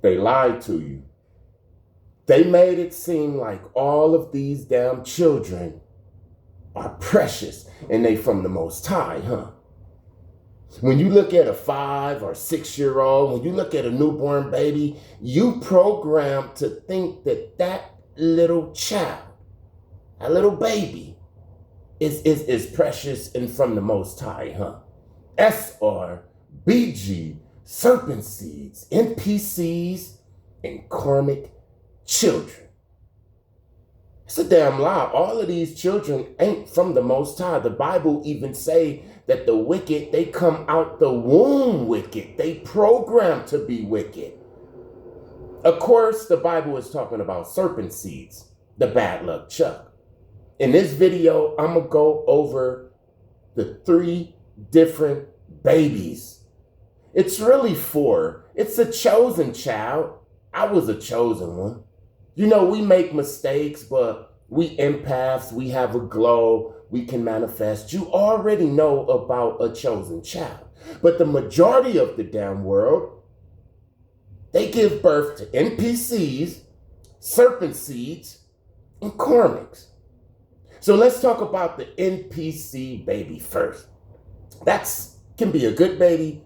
They lied to you. They made it seem like all of these damn children are precious and they from the Most High, huh? When you look at a 5 or 6 year old, when you look at a newborn baby, you programmed to think that that little child, that little baby, is precious and from the Most High, huh? SR&BG, Serpent seeds, NPCs and Karmic children. It's a damn lie. All of these children ain't from the Most High. The Bible even say that the wicked, they come out the womb wicked. They programmed to be wicked. Of course, the Bible is talking about serpent seeds, the bad luck Chuck. In this video, I'm going to go over the 3 different babies. It's really 4. It's a chosen child. I was a chosen one. You know, we make mistakes, but we empaths, we have a glow, we can manifest. You already know about a chosen child. But the majority of the damn world, they give birth to NPCs, serpent seeds, and karmics. So let's talk about the NPC baby first. That's can be a good baby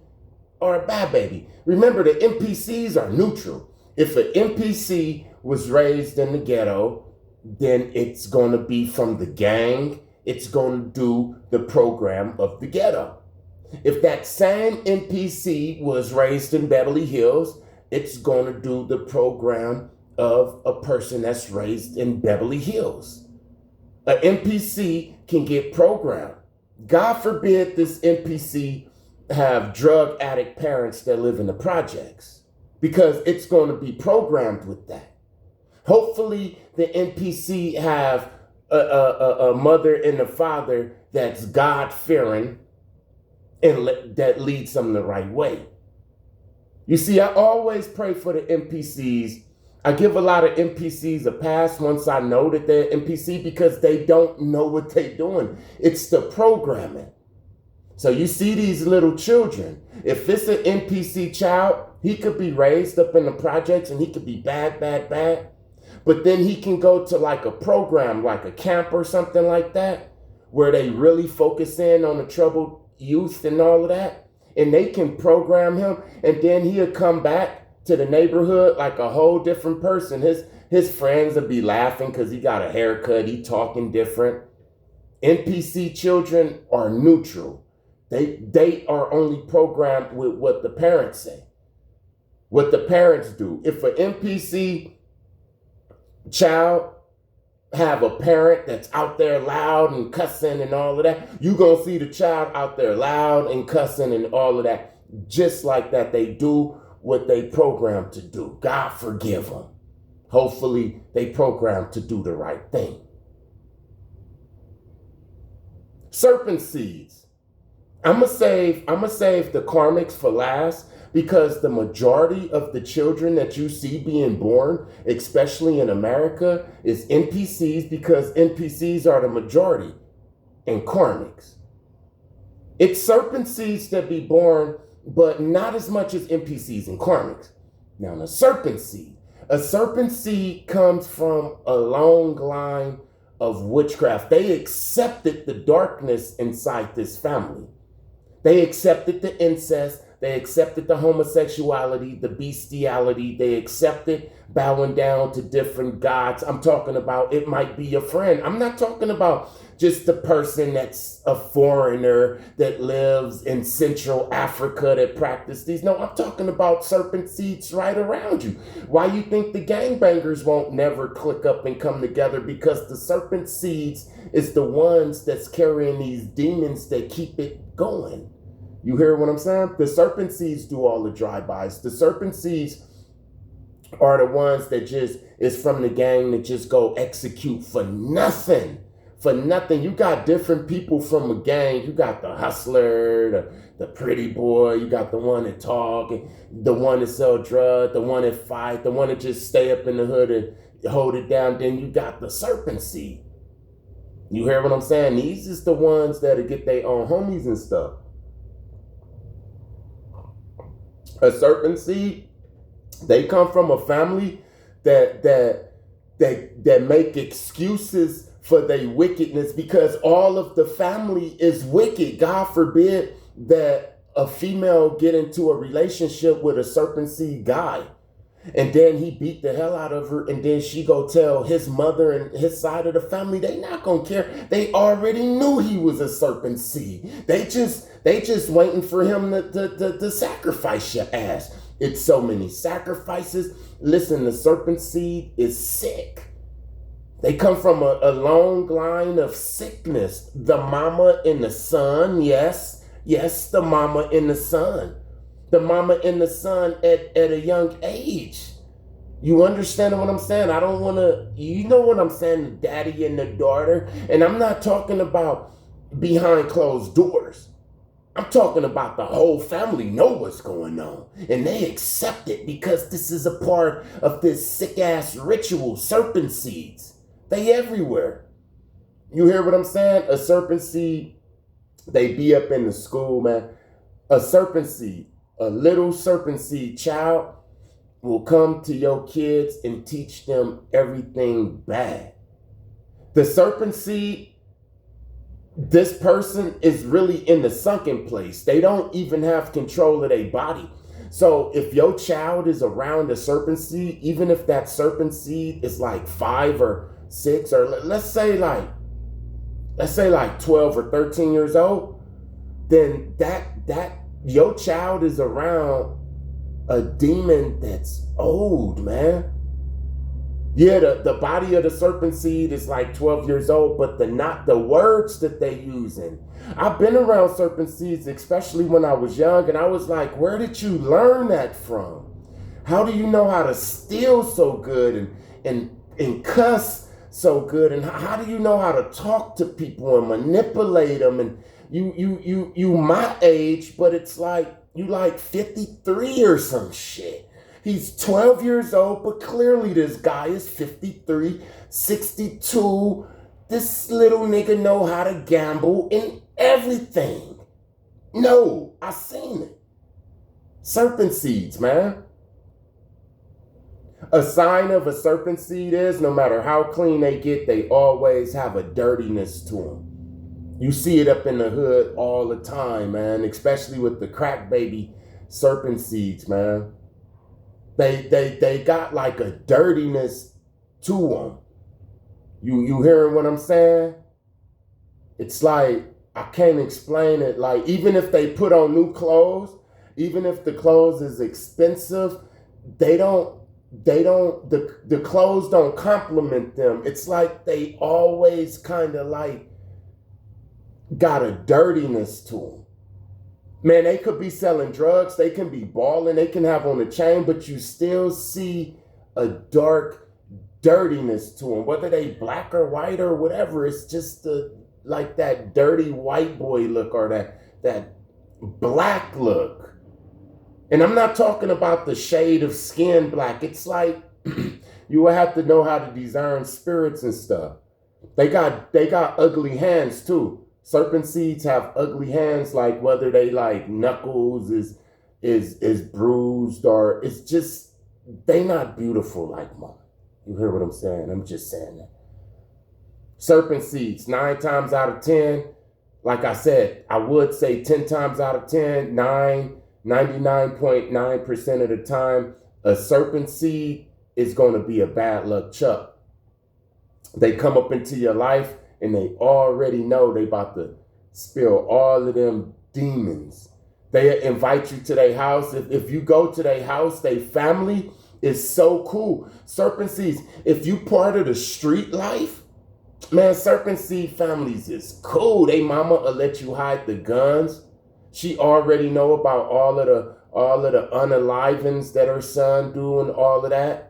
or a bad baby. Remember, the NPCs are neutral. If an NPC was raised in the ghetto, then it's going to be from the gang. It's going to do the program of the ghetto. If that same NPC was raised in Beverly Hills, it's going to do the program of a person that's raised in Beverly Hills. An NPC can get programmed. God forbid this NPC have drug addict parents that live in the projects, because it's going to be programmed with that. Hopefully the NPC have a mother and a father that's God-fearing and that leads them the right way. You see, I always pray for the NPCs. I give a lot of NPCs a pass once I know that they're NPC, because they don't know what they're doing. It's the programming. So you see these little children. If it's an NPC child, he could be raised up in the projects and he could be bad. But then he can go to like a program, like a camp or something like that, where they really focus in on the troubled youth and all of that. And they can program him, and then he'll come back to the neighborhood like a whole different person. His friends will be laughing because he got a haircut, he talking different. NPC children are neutral. They are only programmed with what the parents say, what the parents do. If an NPC child have a parent that's out there loud and cussing and all of that, you're going to see the child out there loud and cussing and all of that. Just like that, they do what they programmed to do. God forgive them. Hopefully they programmed to do the right thing. Serpent seeds. I'm gonna save the karmics for last, because the majority of the children that you see being born, especially in America, is NPCs, because NPCs are the majority and karmics. It's serpent seeds that be born, but not as much as NPCs and karmics. Now, a serpent seed comes from a long line of witchcraft. They accepted the darkness inside this family. They accepted the incest. They accepted the homosexuality, the bestiality. They accepted bowing down to different gods. I'm talking about, it might be a friend. I'm not talking about just the person that's a foreigner that lives in Central Africa that practice these. No, I'm talking about serpent seeds right around you. Why you think the gangbangers won't never click up and come together? Because the serpent seeds is the ones that's carrying these demons that keep it going. You hear what I'm saying? The serpent seeds do all the drive-bys. The serpent seeds are the ones that just is from the gang that just go execute for nothing. For nothing. You got different people from a gang. You got the hustler, the pretty boy. You got the one that talk, the one that sell drugs, the one that fight, the one that just stay up in the hood and hold it down. Then you got the serpent seed. You hear what I'm saying? These is the ones that get their own homies and stuff. A serpent seed They come from a family that make excuses for their wickedness because all of the family is wicked. God forbid that a female get into a relationship with a serpent seed guy. And then he beat the hell out of her, and then she go tell his mother and his side of the family. They not gonna care. They already knew he was a serpent seed. They just waiting for him to sacrifice your ass. It's so many sacrifices. Listen, the serpent seed is sick. They come from a long line of sickness. The mama and the son, yes, the mama and the son. The mama and the son at a young age. You understand what I'm saying? I don't want to, you know what I'm saying, the daddy and the daughter. And I'm not talking about behind closed doors. I'm talking about the whole family know what's going on. And they accept it because this is a part of this sick ass ritual, serpent seeds. They everywhere. You hear what I'm saying? A serpent seed, they be up in the school, man. A serpent seed. A little serpent seed child will come to your kids and teach them everything bad. The serpent seed, this person is really in the sunken place. They don't even have control of their body. So if your child is around a serpent seed, even if that serpent seed is like 5 or 6, or let's say like 12 or 13 years old, then that your child is around a demon that's old, man. Yeah, the body of the serpent seed is like 12 years old, but the words that they using. I've been around serpent seeds, especially when I was young, and I was like, where did you learn that from? How do you know how to steal so good and cuss so good? And how do you know how to talk to people and manipulate them? And you my age, but it's like you like 53 or some shit. He's 12 years old, but clearly this guy is 53, 62. This little nigga know how to gamble and everything. No, I seen it. Serpent seeds, man. A sign of a serpent seed is no matter how clean they get, they always have a dirtiness to them. You see it up in the hood all the time, man, especially with the crack baby serpent seeds, man. They got like a dirtiness to them. You hearing what I'm saying? It's like, I can't explain it. Like, even if they put on new clothes, even if the clothes is expensive, the clothes don't compliment them. It's like they always kind of like got a dirtiness to them. Man, they could be selling drugs, they can be balling, they can have on a chain, but you still see a dark dirtiness to them. Whether they black or white or whatever, it's just like that dirty white boy look or that black look. And I'm not talking about the shade of skin black. It's like you will have to know how to discern spirits and stuff. They got ugly hands too. Serpent seeds have ugly hands, like whether they like knuckles is bruised or it's just, they not beautiful like mine. You hear what I'm saying? I'm just saying that. Serpent seeds, 9 times out of 10, like I said, I would say 10 times out of 10, 99.9% of the time, a serpent seed is going to be a bad luck chuck. They come up into your life and they already know they about to spill all of them demons. They invite you to their house. If you go to their house, their family is so cool. Serpent seeds, if you part of the street life, man, serpent seed families is cool. They mama will let you hide the guns. She already know about all of the unalivings that her son do and all of that.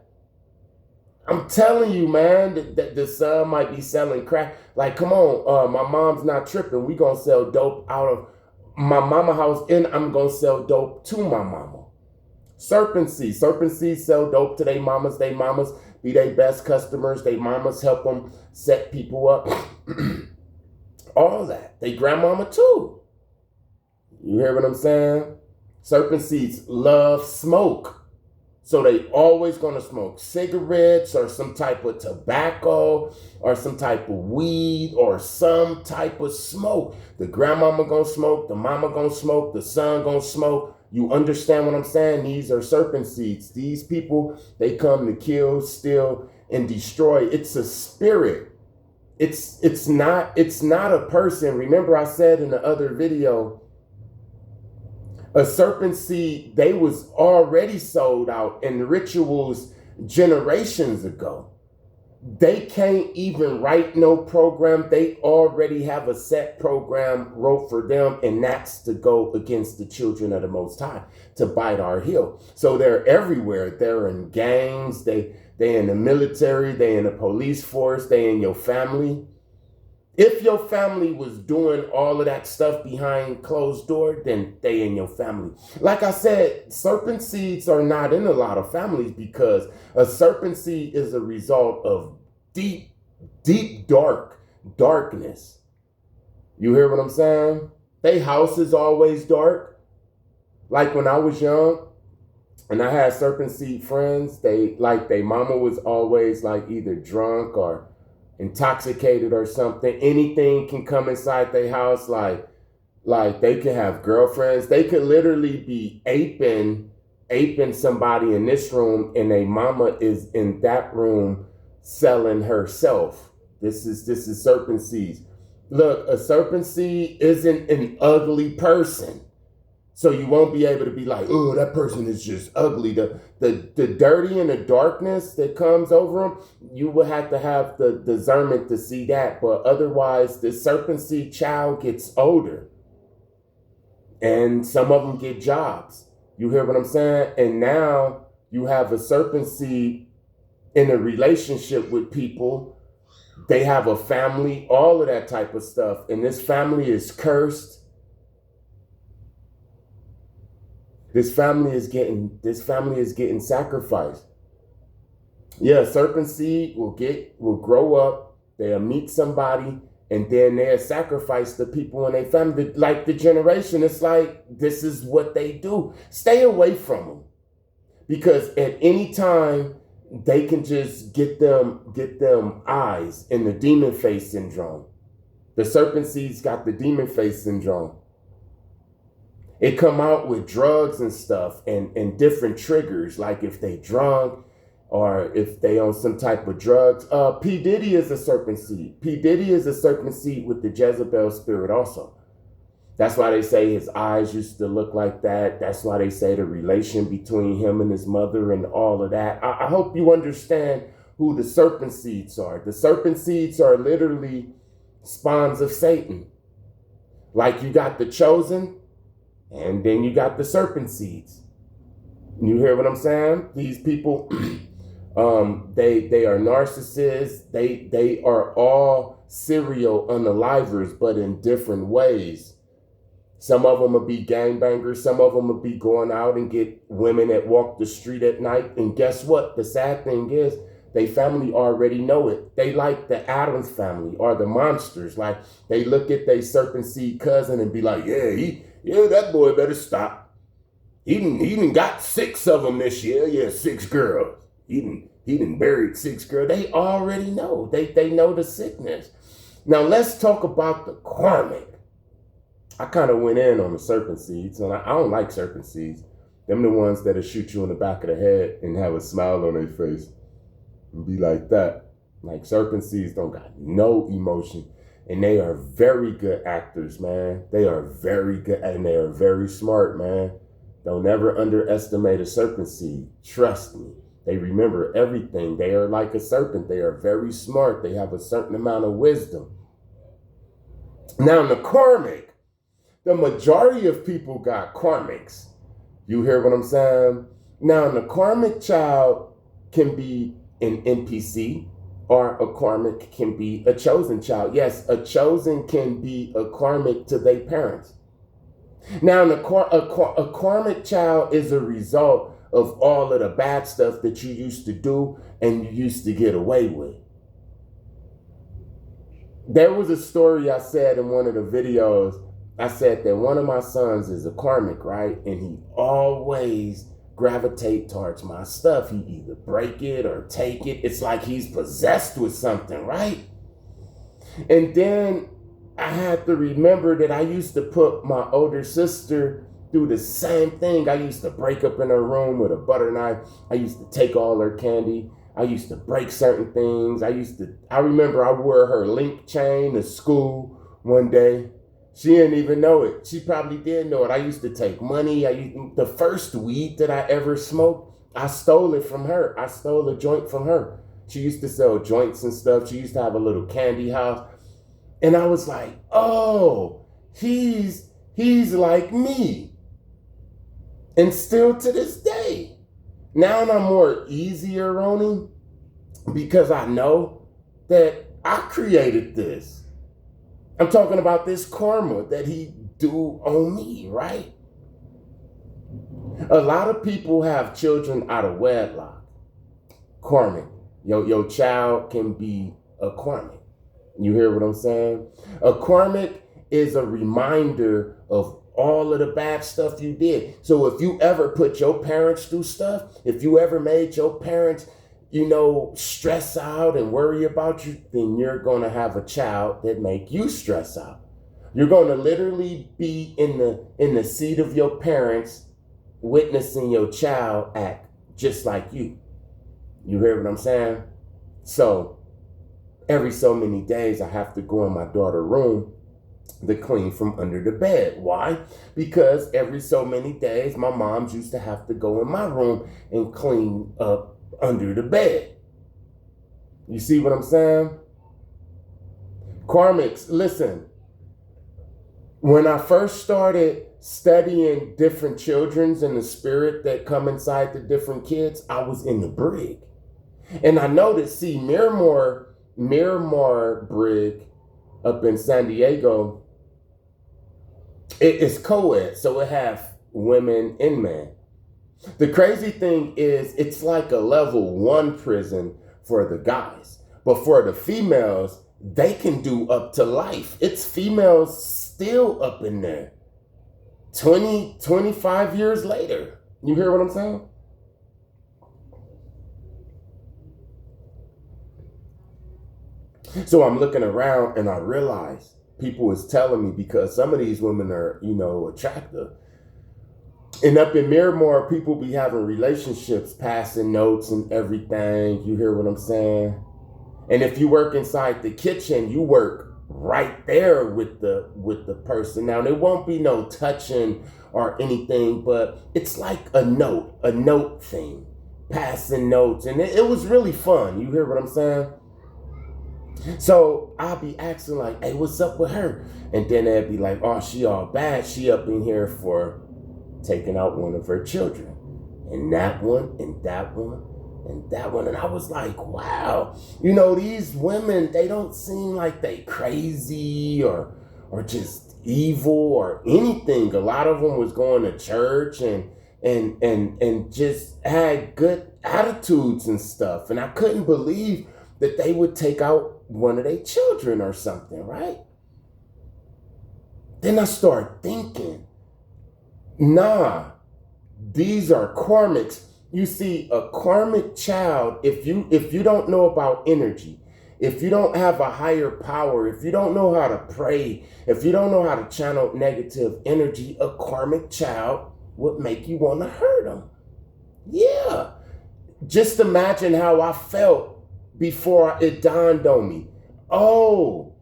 I'm telling you, man, that the son might be selling crack. Like, come on, my mom's not tripping. We gonna sell dope out of my mama house, and I'm gonna sell dope to my mama. Serpent seeds sell dope to their mamas. They mamas be their best customers. They mamas help them set people up. All that. They grandmama too. You hear what I'm saying? Serpent seeds love smoke. So they always gonna smoke cigarettes or some type of tobacco or some type of weed or some type of smoke. The grandmama gonna smoke, the mama gonna smoke, the son gonna smoke. You understand what I'm saying? These are serpent seeds. These people, they come to kill, steal, and destroy. It's a spirit. It's not a person. Remember I said in the other video, a serpent seed, they was already sold out in rituals generations ago. They can't even write no program. They already have a set program wrote for them, and that's to go against the children of the Most High, to bite our heel. So they're everywhere. They're in gangs. They in the military. They in the police force. They in your family. If your family was doing all of that stuff behind closed door, then they in your family. Like I said, serpent seeds are not in a lot of families because a serpent seed is a result of deep, darkness. You hear what I'm saying? They house is always dark. Like when I was young and I had serpent seed friends, they mama was always like either drunk or intoxicated or something. Anything can come inside their house. Like they could have girlfriends. They could literally be aping somebody in this room, and a mama is in that room selling herself. This is serpent seeds. Look, a serpent seed isn't an ugly person. So you won't be able to be like, oh, that person is just ugly. The dirty and the darkness that comes over them, you will have to have the discernment to see that. But otherwise, the serpent seed child gets older. And some of them get jobs. You hear what I'm saying? And now you have a serpent seed in a relationship with people. They have a family, all of that type of stuff. And this family is cursed. This family is getting sacrificed. Yeah, serpent seed will grow up, they'll meet somebody, and then they'll sacrifice the people in their family. Like the generation, it's like this is what they do. Stay away from them. Because at any time they can just get them eyes in the demon face syndrome. The serpent seeds got the demon face syndrome. It come out with drugs and stuff and different triggers, like if they drunk or if they on some type of drugs. P. Diddy is a serpent seed. P. Diddy is a serpent seed with the Jezebel spirit also. That's why they say his eyes used to look like that. That's why they say the relation between him and his mother and all of that. I hope you understand who the serpent seeds are. The serpent seeds are literally spawns of Satan. Like you got the chosen, and then you got the serpent seeds. You hear what I'm saying? These people, they are narcissists. They are all serial unalivers, but in different ways. Some of them will be gangbangers. Some of them will be going out and get women that walk the street at night. And guess what? The sad thing is, they family already know it. They like the Addams family or the monsters. Like they look at their serpent seed cousin and be like, yeah, that boy better stop. He done got 6 of them this year. Yeah, 6 girls. He done buried 6 girls. They already know. They know the sickness. Now let's talk about the karmic. I kind of went in on the serpent seeds, and I don't like serpent seeds. Them the ones that'll shoot you in the back of the head and have a smile on their face and be like that. Like serpent seeds don't got no emotion. And they are very good actors, man. They are very good, and they are very smart, man. Don't ever underestimate a serpent seed. Trust me. They remember everything. They are like a serpent. They are very smart. They have a certain amount of wisdom. Now, in the karmic, the majority of people got karmics. You hear what I'm saying? Now, the karmic child can be an NPC, or a karmic can be a chosen child. Yes, a chosen can be a karmic to their parents. Now, a karmic child is a result of all of the bad stuff that you used to do and you used to get away with. There was a story I said in one of the videos. I said that one of my sons is a karmic, right? And he always gravitate towards my stuff. He either break it or take it. It's like he's possessed with something, right? And then I had to remember that I used to put my older sister through the same thing. I used to break up in her room with a butter knife. I used to take all her candy. I used to break certain things. I remember I wore her link chain to school one day. She didn't even know it. She probably did know it. I used to take money. The first weed that I ever smoked, I stole it from her. I stole a joint from her. She used to sell joints and stuff. She used to have a little candy house. And I was like, oh, he's like me. And still to this day. Now I'm more easier on him because I know that I created this. I'm talking about this karma that he do on me, right? A lot of people have children out of wedlock. Karmic. Your child can be a karmic. You hear what I'm saying? A karmic is a reminder of all of the bad stuff you did. So if you ever put your parents through stuff, if you ever made your parents, stress out and worry about you, then you're going to have a child that make you stress out. You're going to literally be in the seat of your parents, witnessing your child act just like you. You hear what I'm saying? So every so many days, I have to go in my daughter's room to clean from under the bed. Why? Because every so many days, my moms used to have to go in my room and clean up under the bed. You see what I'm saying? Karmics, listen. When I first started studying different children's and the spirit that come inside the different kids, I was in the brig. And I noticed, Miramar Brig up in San Diego, it's co-ed, so it have women and men. The crazy thing is, it's like a level 1 prison for the guys. But for the females, they can do up to life. It's females still up in there 20, 25 years later. You hear what I'm saying? So I'm looking around and I realize people is telling me, because some of these women are, attractive. And up in Miramar, people be having relationships, passing notes and everything. You hear what I'm saying? And if you work inside the kitchen, you work right there with the person. Now, there won't be no touching or anything, but it's like a note thing, passing notes. And it was really fun. You hear what I'm saying? So I'll be asking like, hey, what's up with her? And then they'd be like, oh, she all bad. She up in here for taking out one of her children. And that one, and that one, and that one. And I was like, wow, these women, they don't seem like they crazy or just evil or anything. A lot of them was going to church and just had good attitudes and stuff. And I couldn't believe that they would take out one of their children or something, right? Then I started thinking, nah, these are karmics. You see, a karmic child, if you don't know about energy, if you don't have a higher power, if you don't know how to pray, if you don't know how to channel negative energy, a karmic child would make you want to hurt them. Yeah. Just imagine how I felt before it dawned on me. Oh,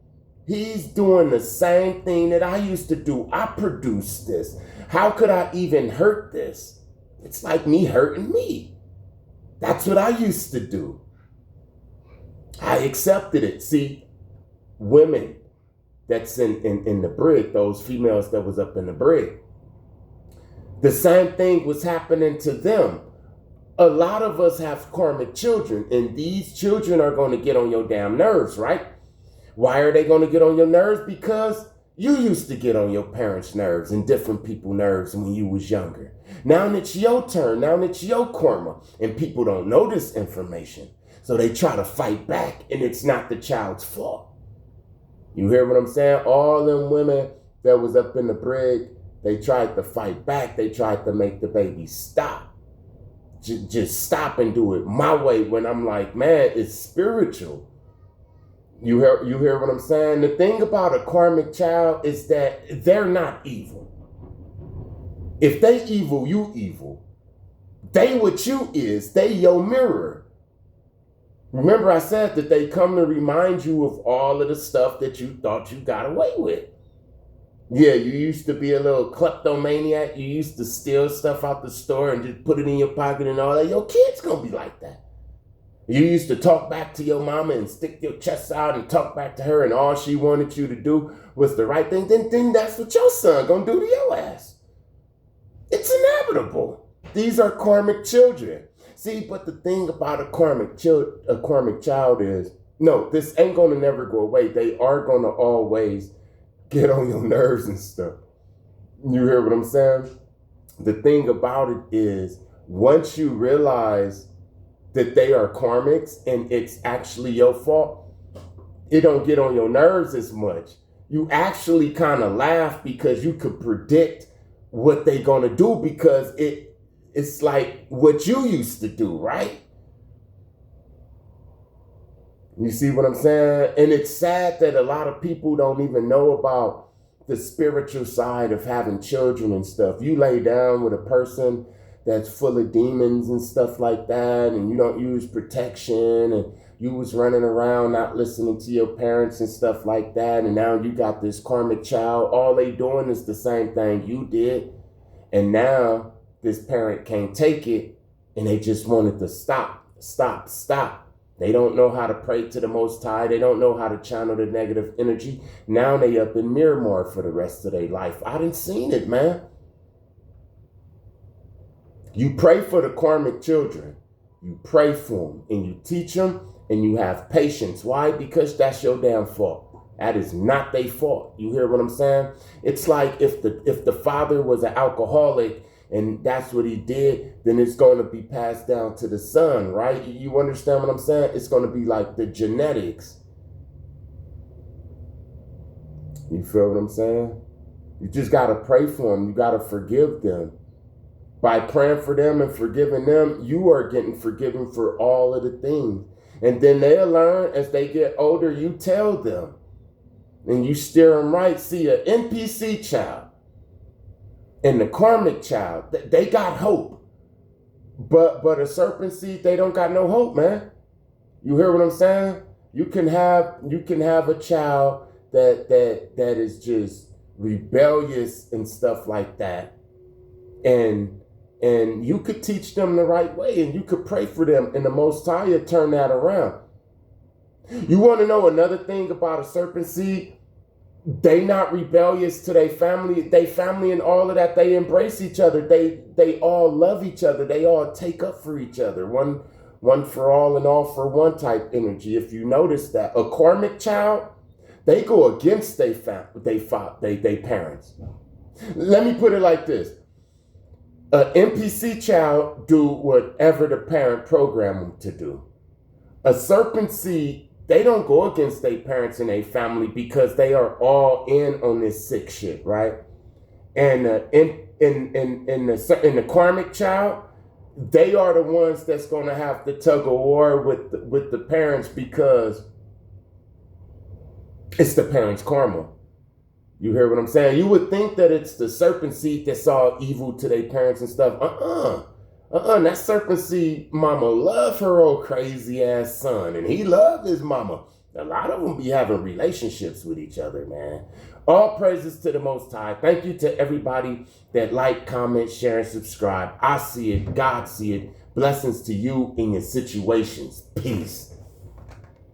he's doing the same thing that I used to do. I produced this. How could I even hurt this? It's like me hurting me. That's what I used to do. I accepted it. See, women that's in the brig, those females that was up in the brig, the same thing was happening to them. A lot of us have karmic children, and these children are going to get on your damn nerves, right? Why are they going to get on your nerves? Because you used to get on your parents' nerves and different people's nerves when you was younger. Now it's your turn. Now it's your karma. And people don't know this information. So they try to fight back, and it's not the child's fault. You hear what I'm saying? All them women that was up in the brig, they tried to fight back. They tried to make the baby stop. just stop and do it my way when I'm like, man, it's spiritual. You hear what I'm saying? The thing about a karmic child is that they're not evil. If they evil, you evil. They what you is, they your mirror. Remember I said that they come to remind you of all of the stuff that you thought you got away with. Yeah, you used to be a little kleptomaniac. You used to steal stuff out the store and just put it in your pocket and all that. Your kid's gonna be like that. You used to talk back to your mama and stick your chest out and talk back to her, and all she wanted you to do was the right thing. Then that's what your son gonna do to your ass. It's inevitable. These are karmic children. See, but the thing about a karmic child is, no, this ain't gonna never go away. They are gonna always get on your nerves and stuff. You hear what I'm saying? The thing about it is, once you realize that they are karmics and it's actually your fault, it don't get on your nerves as much. You actually kind of laugh because you could predict what they gonna do because it's like what you used to do, right? You see what I'm saying? And it's sad that a lot of people don't even know about the spiritual side of having children and stuff. You lay down with a person that's full of demons and stuff like that, and you don't use protection, and you was running around not listening to your parents and stuff like that, and now you got this karmic child. All they doing is the same thing you did, and now this parent can't take it, and they just wanted to stop. They don't know how to pray to the Most High. They don't know how to channel the negative energy. Now they up in Miramar for the rest of their life. I done seen it, man. You pray for the karmic children. You pray for them and you teach them and you have patience. Why? Because that's your damn fault. That is not their fault. You hear what I'm saying? It's like if the father was an alcoholic and that's what he did, then it's going to be passed down to the son, right? You understand what I'm saying? It's going to be like the genetics. You feel what I'm saying? You just got to pray for them. You got to forgive them. By praying for them and forgiving them, you are getting forgiven for all of the things. And then they'll learn as they get older, you tell them. And you steer them right. See, an NPC child and the karmic child, they got hope. But a serpent seed, they don't got no hope, man. You hear what I'm saying? You can have a child that is just rebellious and stuff like that. And you could teach them the right way and you could pray for them and the Most High will turn that around. You want to know another thing about a serpent seed? They not rebellious to their family. They family and all of that, they embrace each other. They all love each other. They all take up for each other. One for all and all for one type energy. If you notice that. A karmic child, they go against their parents. Let me put it like this. An NPC child do whatever the parent programmed them to do. A serpent seed, they don't go against their parents and their family because they are all in on this sick shit, right? And in the karmic child, they are the ones that's going to have the tug of war with the parents because it's the parents' karma. You hear what I'm saying? You would think that it's the serpent seed that's all evil to their parents and stuff. That serpent seed mama love her old crazy ass son, and he loved his mama. A lot of them be having relationships with each other, man. All praises to the Most High. Thank you to everybody that like, comment, share, and subscribe. I see it. God see it. Blessings to you in your situations. Peace.